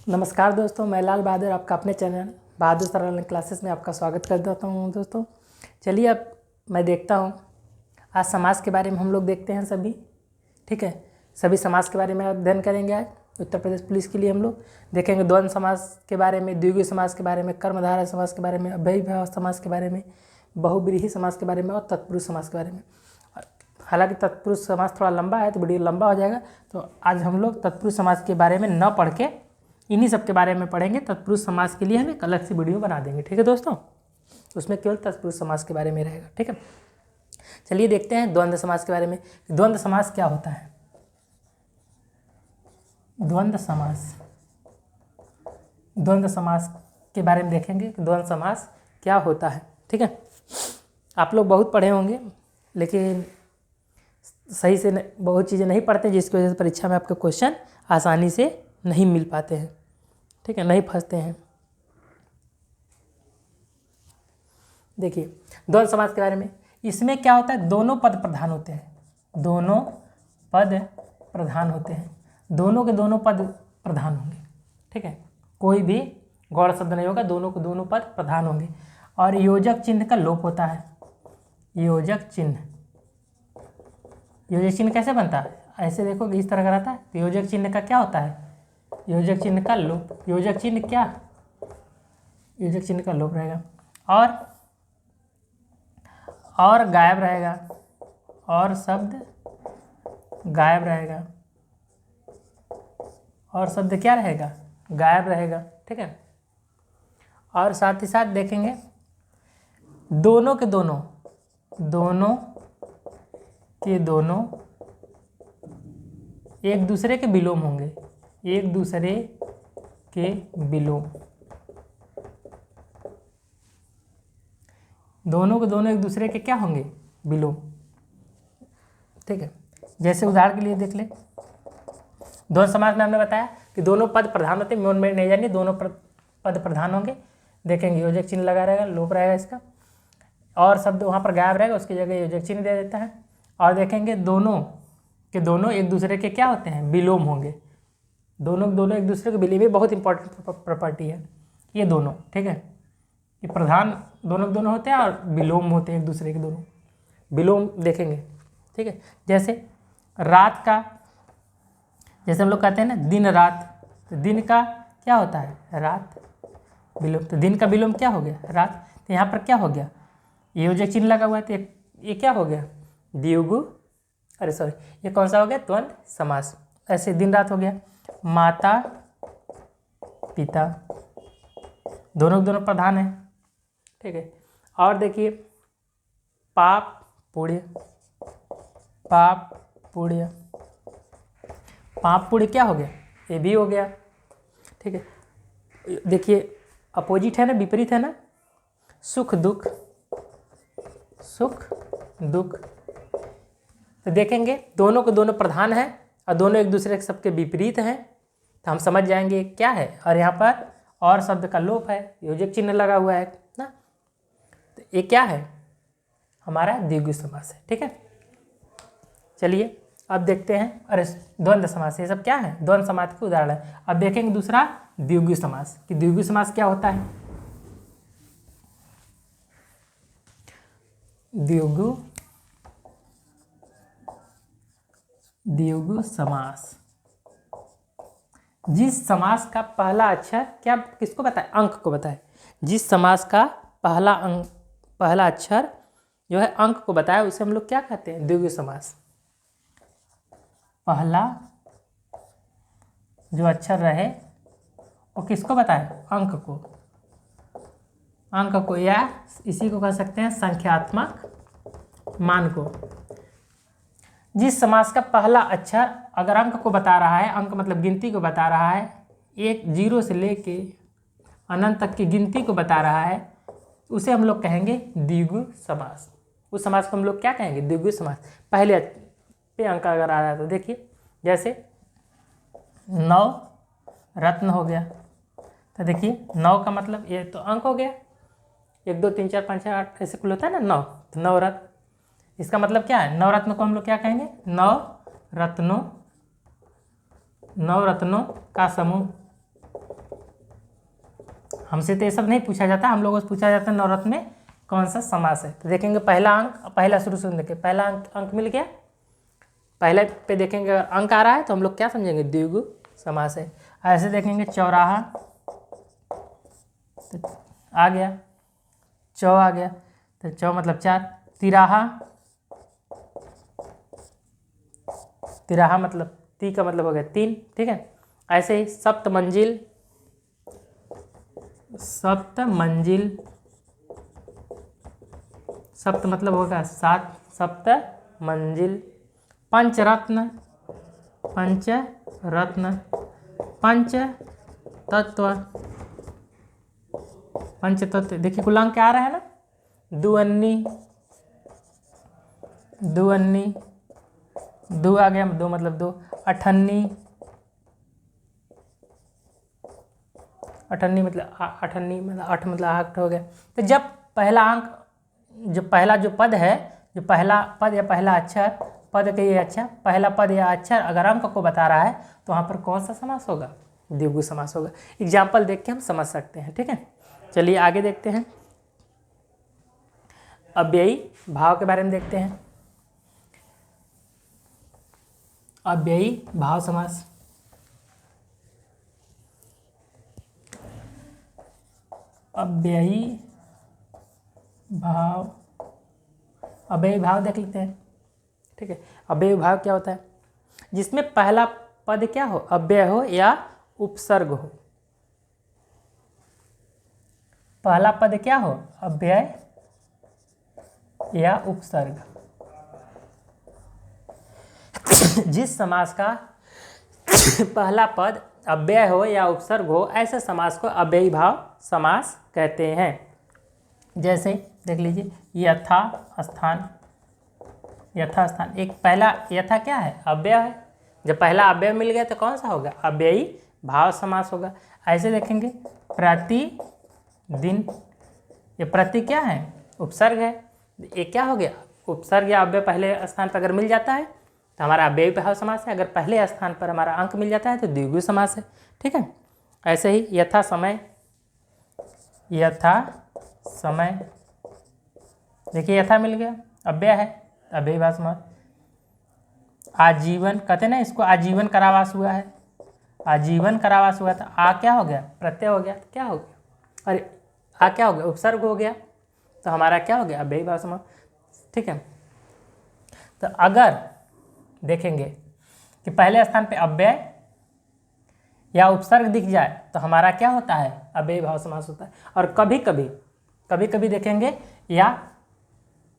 नमस्कार दोस्तों, मैं लाल बहादुर आपका अपने चैनल बहादुर सर ऑनलाइन क्लासेस में आपका स्वागत कर देता हूँ। दोस्तों चलिए अब मैं देखता हूँ, आज समाज के बारे में हम लोग देखते हैं सभी। ठीक है, सभी समाज के बारे में अध्ययन करेंगे। आज उत्तर प्रदेश पुलिस के लिए हम लोग देखेंगे द्वंद्व समाज के बारे में, द्विगु समाज के बारे में, कर्मधारय समाज के बारे में, अव्ययीभाव समाज के बारे में, बहुव्रीहि समाज के बारे में और तत्पुरुष समाज के बारे में। हालांकि तत्पुरुष समाज थोड़ा लंबा है तो वीडियो लंबा हो जाएगा, तो आज हम लोग तत्पुरुष समाज के बारे में न पढ़ के इन्हीं सब के बारे में पढ़ेंगे। तत्पुरुष समाज के लिए हम एक अलग से वीडियो बना देंगे। ठीक है दोस्तों, उसमें केवल तत्पुरुष समाज के बारे में रहेगा। ठीक है, चलिए देखते हैं द्वंद्व समाज के बारे में। द्वंद्व समाज क्या होता है? द्वंद्व समाज के बारे में देखेंगे कि द्वंद्व समाज क्या होता है। ठीक है, आप लोग बहुत पढ़े होंगे लेकिन सही से बहुत चीज़ें नहीं पढ़ते, जिसकी वजह से परीक्षा में आपके क्वेश्चन आसानी से नहीं मिल पाते हैं। ठीक है, नहीं फंसते हैं। देखिए द्वंद्व समाज के बारे में, इसमें क्या होता है, दोनों पद प्रधान होते हैं। दोनों पद प्रधान होते हैं, दोनों के दोनों पद प्रधान होंगे। ठीक है, कोई भी गौड़ शब्द नहीं होगा, दोनों के दोनों पद प्रधान होंगे। और योजक चिन्ह का लोप होता है। योजक चिन्ह कैसे बनता है? ऐसे देखो इस तरह का रहता है, तो योजक चिन्ह का क्या होता है? योजक चिन्ह का लोप। योजक चिन्ह क्या? योजक चिन्ह का लोप रहेगा। और गायब रहेगा, और शब्द गायब रहेगा, और शब्द क्या रहेगा? गायब रहेगा। ठीक है, और साथ ही साथ देखेंगे दोनों के दोनों एक दूसरे के विलोम होंगे। एक दूसरे के विलोम, दोनों के दोनों एक दूसरे के क्या होंगे? विलोम। ठीक है, जैसे उदाहरण के लिए देख ले, द्वंद्व समाज में हमने बताया कि दोनों पद प्रधान होते हैं। में नहीं जानिए, दोनों पद प्रधान होंगे। देखेंगे योजक चिन्ह लगा रहेगा, लोप रहेगा इसका, और शब्द वहाँ पर गायब रहेगा, उसकी जगह योजक चिन्ह दे देता है। और देखेंगे दोनों के दोनों एक दूसरे के क्या होते हैं? विलोम होंगे। दोनों के दोनों एक दूसरे के विलोम, ये बहुत इंपॉर्टेंट प्रॉपर्टी है ये दोनों। ठीक है, ये प्रधान दोनों के दोनों होते हैं और विलोम होते हैं एक दूसरे के दोनों। विलोम देखेंगे। ठीक है, जैसे रात का, जैसे हम लोग कहते हैं ना दिन रात, तो दिन का क्या होता है? रात। विलोम, तो दिन का विलोम क्या हो गया? रात। तो यहाँ पर क्या हो गया? योजक चिन्ह लगा हुआ है, तो ये क्या हो गया? द्विगु, ये कौन सा हो गया? द्वंद्व समास। ऐसे दिन रात हो गया। माता पिता, दोनों के दोनों प्रधान है। ठीक है, और देखिए पाप पुण्य, पाप पुण्य, पाप पुण्य क्या हो गया? ये भी हो गया। ठीक है, देखिए अपोजिट है ना, विपरीत है ना, सुख दुख, सुख दुख। तो देखेंगे दोनों के दोनों प्रधान हैं और दोनों एक दूसरे के सबके विपरीत हैं, तो हम समझ जाएंगे क्या है। और यहाँ पर और शब्द का लोप है, योजक चिन्ह लगा हुआ है ना, तो ये क्या है? हमारा द्विगु समास है। ठीक है, चलिए अब देखते हैं। अरे द्वंद्व समास, ये सब क्या है? द्वंद्व समास के उदाहरण है। अब देखेंगे दूसरा द्विगु समास, कि द्विगु समास क्या होता है। द्विगु समास, जिस समास का पहला अक्षर क्या, किसको बताए? अंक को बताए। जिस समास का पहला अक्षर जो है अंक को बताया, उसे हम लोग क्या कहते हैं? द्विगु समास। पहला जो अक्षर रहे वो किसको बताए? अंक को। अंक को, या इसी को कह सकते हैं संख्यात्मक मान को। जिस समास का पहला अक्षर अगर अंक को बता रहा है, अंक मतलब गिनती को बता रहा है, 0 से लेके अनंत तक की गिनती को बता रहा है, उसे हम लोग कहेंगे द्विगु समास। उस समास को हम लोग क्या कहेंगे? द्विगु समास। पहले पे अंक अगर आ रहा है तो देखिए, जैसे 9 रत्न हो गया, तो देखिए 9 का मतलब ये तो अंक हो गया, 1 2 3 4 5 6 8 ऐसे कुल होता है ना 9, तो 9 रत्न। इसका मतलब क्या है? 9 रत्नों को हम लोग क्या कहेंगे? 9 रत्नों का समूह। हमसे तो ये सब नहीं पूछा जाता, हम लोगों से पूछा जाता है नवरत्न में कौन सा समास है। तो देखेंगे पहला अंक, पहला शुरू से देखिए, पहला अंक मिल गया, पहले पे देखेंगे अगर अंक आ रहा है तो हम लोग क्या समझेंगे, द्विगु समास है। ऐसे देखेंगे चौराहा तो आ गया, चौ आ गया तो चौ मतलब 4, तिराहा, तिराहा मतलब ती का मतलब हो गया 3, ठीक है। ऐसे ही सप्त मंजिल, सप्त मंजिल, सप्त मतलब होगा 7, सप्त मंजिल। पंचरत्न, पंचरत्न, पंच तत्व, पंच तत्व देखिए कुल अंक क्या आ रहा है ना, दुअन्नी, दुअन्नी, दो आ गया, दो मतलब 2, अठन्नी, अठन्नी मतलब अठन्नी मतलब 8 मतलब 8 हो गया। तो जब पहला अंक, जो पहला जो पद है, जो पहला पद या पहला अक्षर, पद के ये अक्षर, पहला पद या अक्षर अगर अंक को बता रहा है तो वहाँ पर कौन सा समास होगा, द्विगु समास होगा। एग्जाम्पल देख के हम समझ सकते हैं, ठीक है। चलिए आगे देखते हैं, अव्ययी भाव के बारे में देखते हैं। अव्ययी भाव समास, अव्ययी भाव, अव्ययी भाव देख लेते हैं, ठीक है। अव्ययी भाव क्या होता है, जिसमें पहला पद क्या हो, अव्यय हो या उपसर्ग हो। पहला पद क्या हो, अव्यय या उपसर्ग। जिस समास का पहला पद अव्यय हो या उपसर्ग हो, ऐसे समास को अव्ययी भाव समास कहते हैं। जैसे देख लीजिए, यथा स्थान, यथा स्थान, एक पहला यथा क्या है, अव्यय है। जब पहला अव्यय मिल गया तो कौन सा होगा, अव्ययी भाव समास होगा। ऐसे देखेंगे प्रतिदिन, ये प्रति क्या है, उपसर्ग है, ये क्या हो गया, उपसर्ग या अव्यय पहले स्थान पर अगर मिल जाता है तो हमारा अव्ययी भाव समास है, अगर पहले स्थान पर हमारा अंक मिल जाता है तो द्विगु समास है, ठीक है। ऐसे ही यथा समय, यथा समय, देखिए यथा मिल गया, अव्यय है, अव्ययी भाव समास। आजीवन कहते ना, इसको आजीवन कारावास हुआ है, आजीवन कारावास हुआ था, आ क्या हो गया, प्रत्यय हो गया, क्या हो गया, अरे आ क्या हो गया, उपसर्ग हो गया, तो हमारा क्या हो गया, अव्ययी भाव समास, ठीक है। तो अगर देखेंगे कि पहले स्थान पे अव्यय या उपसर्ग दिख जाए तो हमारा क्या होता है, अव्ययी भाव समास होता है। और कभी कभी देखेंगे या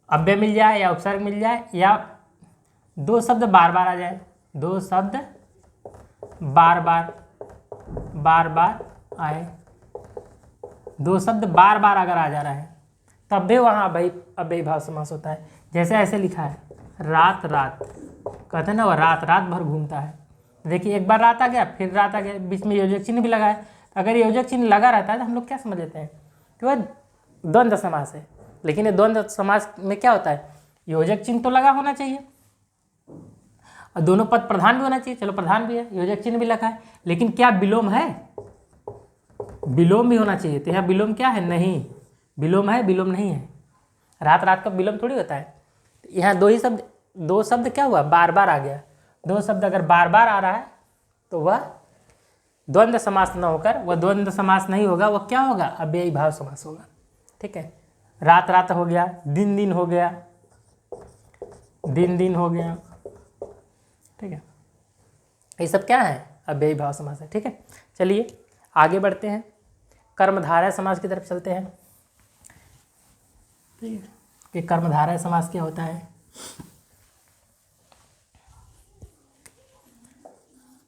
अव्यय मिल जाए या उपसर्ग मिल जाए या दो शब्द बार बार आ जाए, दो शब्द बार बार आए, दो शब्द बार बार अगर आ जा रहा है तब भी वहाँ अव्ययी भाव समास होता है। जैसे ऐसे लिखा है, रात रात, कहते हैं ना वो रात रात भर घूमता है। देखिए एक बार रात आ गया, फिर रात आ गया, बीच में योजक चिन्ह भी लगा है। अगर योजक चिन्ह लगा रहता है तो हम लोग क्या समझ लेते हैं कि वह द्वंद्व समास है। लेकिन ये द्वंद्व समास में क्या होता है, योजक चिन्ह तो लगा होना चाहिए और दोनों पद प्रधान भी होना चाहिए, चलो प्रधान भी है, योजक चिन्ह भी लगा है, लेकिन क्या विलोम है, विलोम भी होना चाहिए। तो यहाँ विलोम क्या है, नहीं, विलोम है, विलोम नहीं है। रात रात का विलोम थोड़ी होता है। यहाँ दो शब्द क्या हुआ, बार बार आ गया। दो शब्द अगर बार बार आ रहा है तो वह द्वंद्व समास न होकर, वह द्वंद्व समास नहीं होगा, वह क्या होगा, अव्ययी भाव समास होगा, ठीक है। रात रात हो गया, दिन दिन हो गया, दिन दिन हो गया, ठीक है। ये सब क्या है, अव्ययी भाव समास है, ठीक है। चलिए आगे बढ़ते हैं, कर्मधारय समास की तरफ चलते हैं। ठीक है, कि कर्मधारय समास क्या होता है।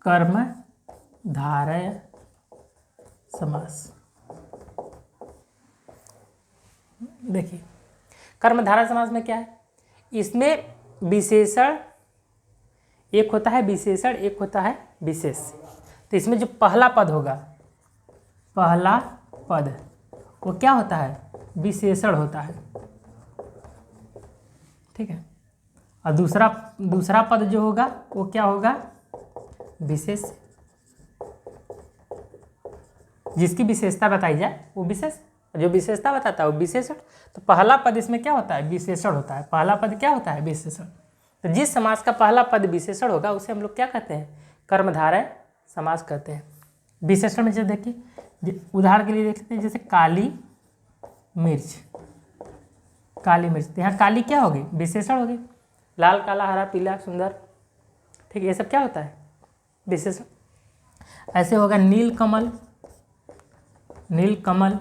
कर्मधारय समास, देखिए कर्मधारय समास में क्या है, इसमें विशेषण एक होता है, विशेषण एक होता है विशेष। तो इसमें जो पहला पद होगा, पहला पद वो क्या होता है, विशेषण होता है, ठीक है। और दूसरा पद जो होगा वो क्या होगा, विशेष। जिसकी विशेषता बताई जाए वो विशेष, जो विशेषता बताता है वो विशेषण। तो पहला पद इसमें क्या होता है, विशेषण होता है। पहला पद क्या होता है, विशेषण। तो जिस समास का पहला पद विशेषण होगा उसे हम लोग क्या कहते हैं, कर्मधारय समास कहते हैं। विशेषण में जैसे देखिए, उदाहरण के लिए देख लेते हैं, जैसे काली मिर्च, काली मिर्च, तो यहाँ काली क्या होगी, विशेषण होगी। लाल, काला, हरा, पीला, सुंदर, ठीक है, ये सब क्या होता है, विशेषण। ऐसे होगा नील कमल, नील कमल,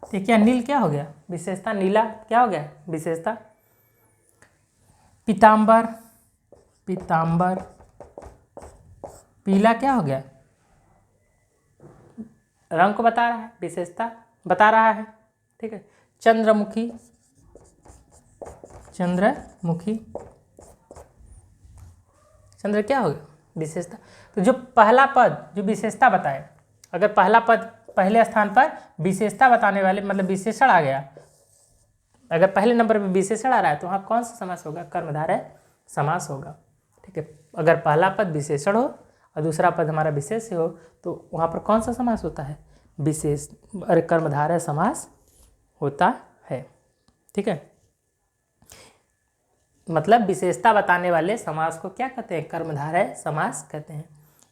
तो क्या नील क्या हो गया, विशेषता। नीला क्या हो गया, विशेषता। पीतांबर, पीतांबर, पीला क्या हो गया, रंग को बता रहा है, विशेषता बता रहा है, ठीक है। चंद्रमुखी, चंद्रमुखी, चंद्र क्या हो गया, विशेषता। तो जो पहला पद जो विशेषता बताए, अगर पहला पद पहले स्थान पर विशेषता बताने वाले मतलब विशेषण आ गया, अगर पहले नंबर पर विशेषण आ रहा है तो वहाँ कौन सा समास होगा, कर्मधारय समास होगा, ठीक है। अगर पहला पद विशेषण हो और दूसरा पद हमारा विशेष्य हो तो वहाँ पर कौन सा समास होता है, विशेष, अरे कर्मधारय समास होता है, ठीक है। मतलब विशेषता बताने वाले समास को क्या कहते हैं, कर्मधारय समास कहते हैं।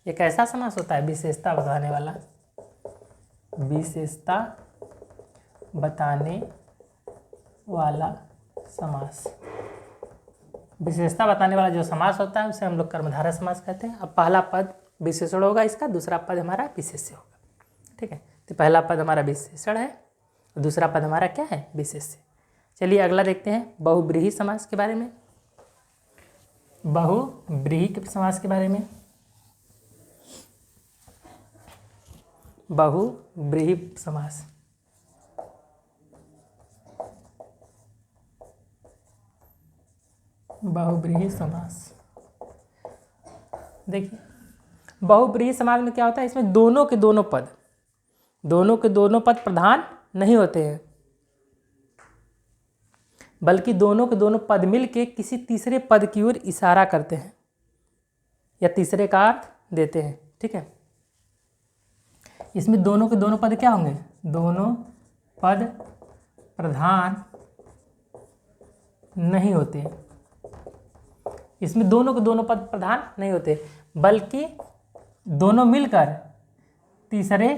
एक ऐसा समास होता है विशेषता बताने वाला, विशेषता बताने वाला समास, विशेषता बताने वाला जो समास होता है उसे हम लोग कर्मधारय समास कहते हैं। अब पहला पद विशेषण होगा इसका, दूसरा पद हमारा विशेष्य होगा, ठीक है। तो पहला पद हमारा विशेषण है और दूसरा पद हमारा क्या है, विशेष्य। चलिए अगला देखते हैं बहुब्रीहि समास के बारे में, बहुब्रीहि समास के बारे में। बहुब्रीहि समास, बहुब्रीहि समास, देखिए बहुब्रीहि समास में क्या होता है, इसमें दोनों के दोनों पद, दोनों के दोनों पद प्रधान नहीं होते हैं, बल्कि दोनों के दोनों पद मिल के किसी तीसरे पद की ओर इशारा करते हैं या तीसरे का अर्थ देते हैं, ठीक है। इसमें दोनों के दोनों पद क्या होंगे, दोनों पद प्रधान नहीं होते, इसमें दोनों के दोनों पद प्रधान नहीं होते, बल्कि दोनों मिलकर तीसरे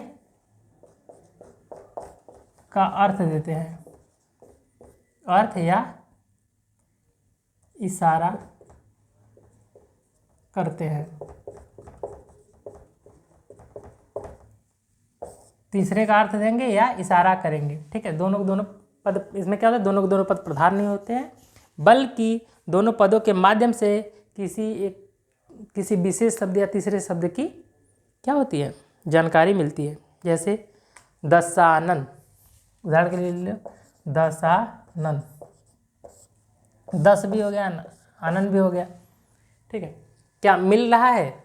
का अर्थ देते हैं, अर्थ या इशारा करते हैं, तीसरे का अर्थ देंगे या इशारा करेंगे, ठीक है। दोनों के दोनों पद, इसमें क्या होता है, दोनों के दोनों पद प्रधान नहीं होते हैं, बल्कि दोनों पदों के माध्यम से किसी विशेष शब्द या तीसरे शब्द की क्या होती है, जानकारी मिलती है। जैसे दशानन, उदाहरण के लिए ले लो, दशानन, दस भी हो गया, आनंद भी हो गया, ठीक है। क्या मिल रहा है,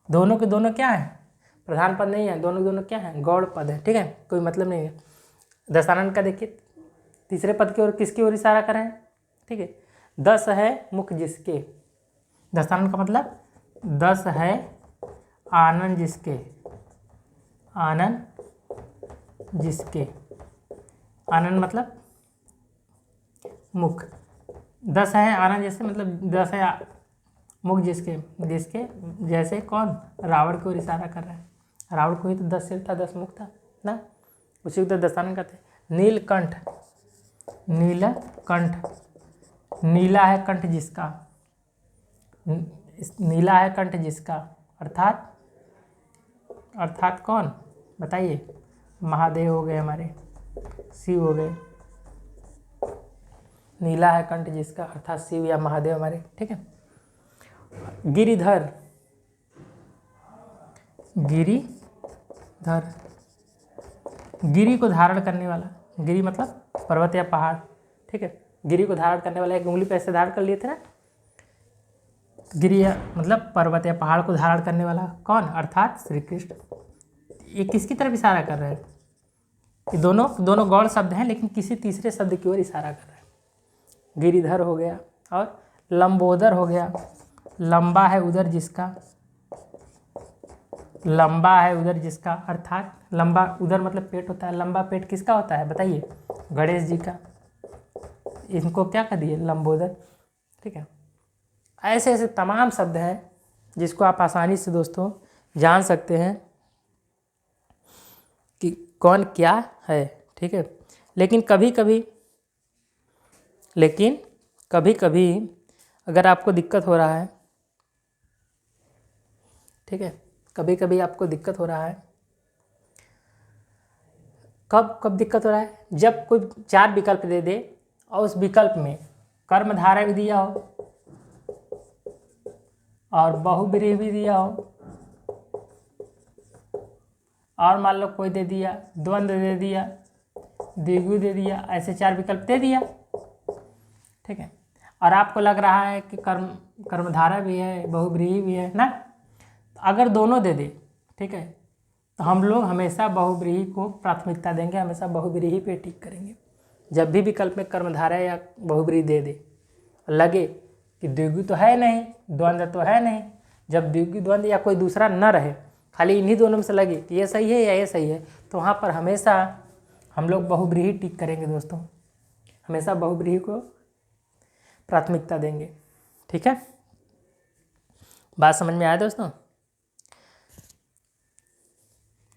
दोनों के दोनों क्या है, प्रधान पद नहीं है, दोनों के दोनों क्या है, गौड़ पद है, ठीक है, कोई मतलब नहीं है। दशानन का देखिए तीसरे पद की ओर किसकी ओर इशारा कर रहे हैं, ठीक है। दस है मुख जिसके, दशानन का मतलब दस है आनंद जिसके, आनंद जिसके, आनंद मतलब मुख, दस है आनंद जैसे मतलब दस है मुख जिसके, जिसके जैसे कौन, रावण की ओर इशारा कर रहा है, रावण को ही तो 10 सिर था 10 मुख था ना, उसी को तो दशानन कहते हैं। नीलकंठ, नीलकंठ, नीला है कंठ जिसका, नीला है कंठ जिसका, अर्थात अर्थात कौन बताइए, महादेव हो गए हमारे, शिव हो गए, नीला है कंठ जिसका अर्थात शिव या महादेव हमारे, ठीक है। गिरिधर, गिरिधर, गिरि को धारण करने वाला, गिरि मतलब पर्वत या पहाड़, ठीक है। गिरि को धारण करने वाला, एक उंगली पे ऐसे धारण कर लिए थे ना, गिरि मतलब पर्वत या पहाड़ को धारण करने वाला कौन, अर्थात श्री कृष्ण। ये किसकी तरफ इशारा कर रहे हैं, कि दोनों गौड़ शब्द हैं लेकिन किसी तीसरे शब्द की ओर इशारा कर रहे हैं। गिरिधर हो गया, और लंबोदर हो गया, लंबा है उधर जिसका, लंबा है उधर जिसका, अर्थात लंबा उधर मतलब पेट होता है, लंबा पेट किसका होता है बताइए, गणेश जी का। इनको क्या कर दिए, लंबोदर। ठीक है, ऐसे ऐसे तमाम शब्द हैं जिसको आप आसानी से दोस्तों जान सकते हैं कि कौन क्या है। ठीक है, लेकिन कभी कभी अगर आपको दिक्कत हो रहा है, ठीक है, कभी कभी आपको दिक्कत हो रहा है, कब दिक्कत हो रहा है, जब कोई 4 विकल्प दे दे और उस विकल्प में कर्मधारय भी दिया हो और बहुब्रीहि भी दिया हो, और मान लो कोई दे दिया, द्वंद्व दे दिया, द्विगु दे दिया, ऐसे 4 विकल्प दे दिया। ठीक है, और आपको लग रहा है कि कर्मधारय भी है, बहुब्रीहि भी है ना, अगर दोनों दे दे, ठीक है, तो हम लोग हमेशा बहुब्रीहि को प्राथमिकता देंगे, हमेशा बहुब्रीहि पे टिक करेंगे। जब भी विकल्प में कर्मधारय या बहुब्रीहि दे दे, लगे कि द्विगु तो है नहीं, द्वंद्व तो है नहीं, जब द्विगु द्वंद्व या कोई दूसरा न रहे, खाली इन्हीं दोनों में से लगे कि ये सही है या ये सही है, तो वहाँ पर हमेशा हम लोग बहुब्रीहि टिक करेंगे दोस्तों, हमेशा बहुब्रीहि को प्राथमिकता देंगे। ठीक है, बात समझ में आया दोस्तों।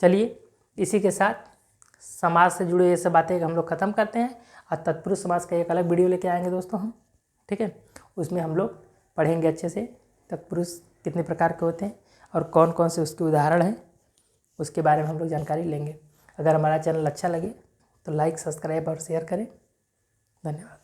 चलिए इसी के साथ समाज से जुड़े ये सब बातें हम लोग ख़त्म करते हैं, और तत्पुरुष समाज का एक अलग वीडियो लेके आएंगे दोस्तों हम। ठीक है, उसमें हम लोग पढ़ेंगे अच्छे से तत्पुरुष कितने प्रकार के होते हैं और कौन कौन से उसके उदाहरण हैं, उसके बारे में हम लोग जानकारी लेंगे। अगर हमारा चैनल अच्छा लगे तो लाइक, सब्सक्राइब और शेयर करें। धन्यवाद।